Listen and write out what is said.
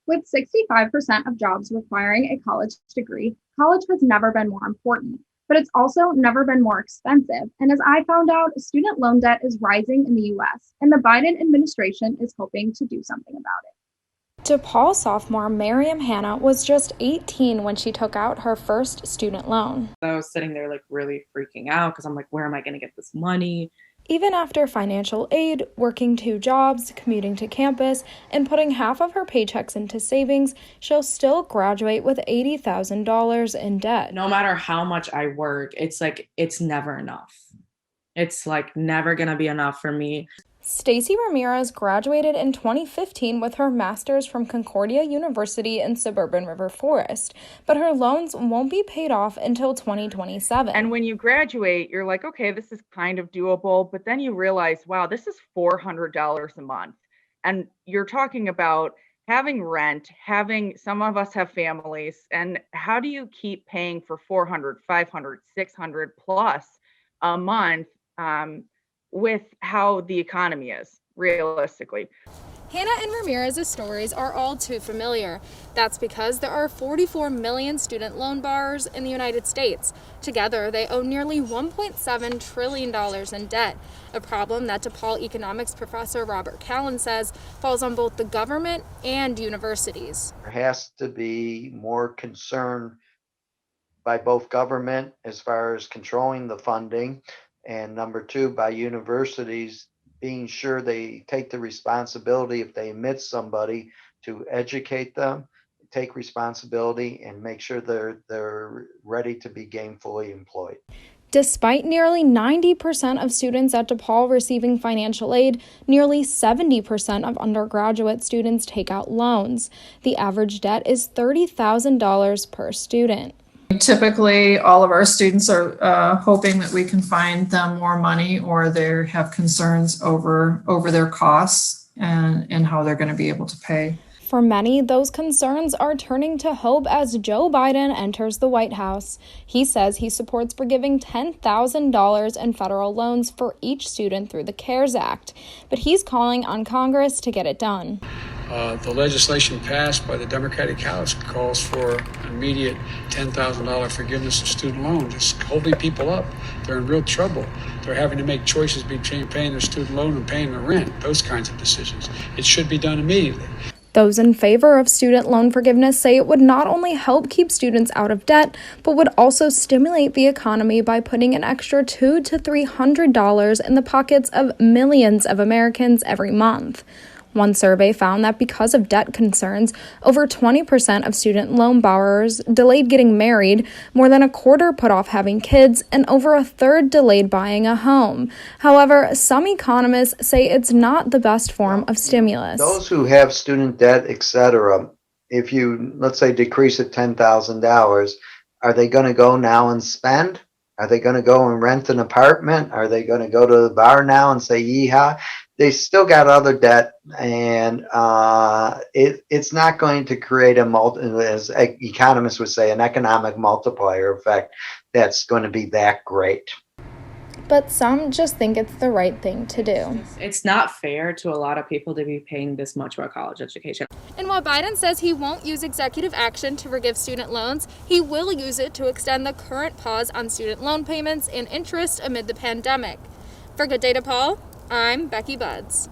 With 65% of jobs requiring a college degree, college has never been more important, but it's also never been more expensive. And as I found out, student loan debt is rising in the US, and the Biden administration is hoping to do something about it. DePaul sophomore Miriam Hanna was just 18 when she took out her first student loan. I was sitting there like really freaking out because I'm like, where am I going to get this money? Even after financial aid, working 2 jobs, commuting to campus, and putting half of her paychecks into savings, she'll still graduate with $80,000 in debt. No matter how much I work, it's like, it's never enough. It's like never going to be enough for me. Stacy Ramirez graduated in 2015 with her master's from Concordia University in suburban River Forest, but her loans won't be paid off until 2027. And when you graduate, you're like, okay, this is kind of doable, but then you realize, wow, this is $400 a month. And you're talking about having rent, some of us have families, and how do you keep paying for 400, 500, 600 plus a month? With how the economy is, realistically. Hanna and Ramirez's stories are all too familiar. That's because there are 44 million student loan borrowers in the United States. Together, they owe nearly $1.7 trillion in debt, a problem that DePaul economics professor Robert Callan says falls on both the government and universities. There has to be more concern by both government as far as controlling the funding, and number 2, by universities being sure they take the responsibility if they admit somebody to educate them, take responsibility, and make sure they're ready to be gainfully employed. Despite nearly 90% of students at DePaul receiving financial aid, nearly 70% of undergraduate students take out loans. The average debt is $30,000 per student. Typically, all of our students are hoping that we can find them more money, or they have concerns over their costs and how they're going to be able to pay. For many, those concerns are turning to hope as Joe Biden enters the White House. He says he supports forgiving $10,000 in federal loans for each student through the CARES Act, but he's calling on Congress to get it done. The legislation passed by the Democratic House calls for immediate $10,000 forgiveness of student loans. It's holding people up. They're in real trouble. They're having to make choices between paying their student loan and paying their rent, those kinds of decisions. It should be done immediately. Those in favor of student loan forgiveness say it would not only help keep students out of debt, but would also stimulate the economy by putting an extra $200 to $300 in the pockets of millions of Americans every month. One survey found that because of debt concerns, over 20% of student loan borrowers delayed getting married, more than a quarter put off having kids, and over a third delayed buying a home. However, some economists say it's not the best form of stimulus. Those who have student debt, etc., if you, let's say, decrease it $10,000, are they going to go now and spend? Are they going to go and rent an apartment? Are they going to go to the bar now and say yeehaw? They still got other debt, and it's not going to create as economists would say, an economic multiplier effect that's going to be that great. But some just think it's the right thing to do. It's not fair to a lot of people to be paying this much for a college education. And while Biden says he won't use executive action to forgive student loans, he will use it to extend the current pause on student loan payments and interest amid the pandemic. For Good Day DePaul, I'm Becky Buds.